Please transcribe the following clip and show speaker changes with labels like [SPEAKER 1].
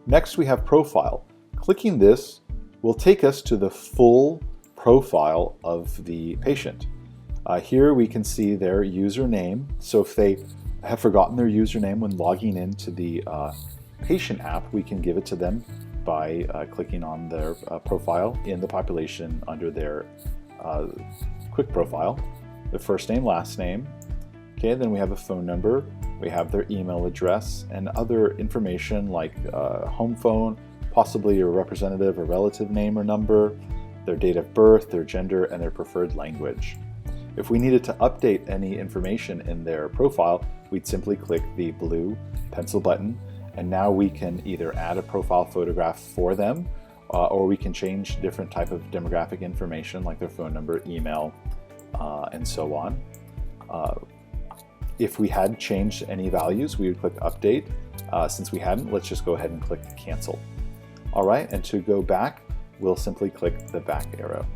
[SPEAKER 1] Next, we have profile. Clicking this will take us to the full profile of the patient. Here we can see their username. So if they have forgotten their username when logging into the patient app, we can give it to them by clicking on their profile in the population under their quick profile, the first name, last name. Okay, then we have a phone number, we have their email address, and other information like home phone, possibly a representative or relative name or number, their date of birth, their gender, and their preferred language. If we needed to update any information in their profile, we'd simply click the blue pencil button, and now we can either add a profile photograph for them, or we can change different type of demographic information like their phone number, email, and so on. If we had changed any values, we would click update. Since we hadn't, let's just go ahead and click cancel. All right, and to go back, we'll simply click the back arrow.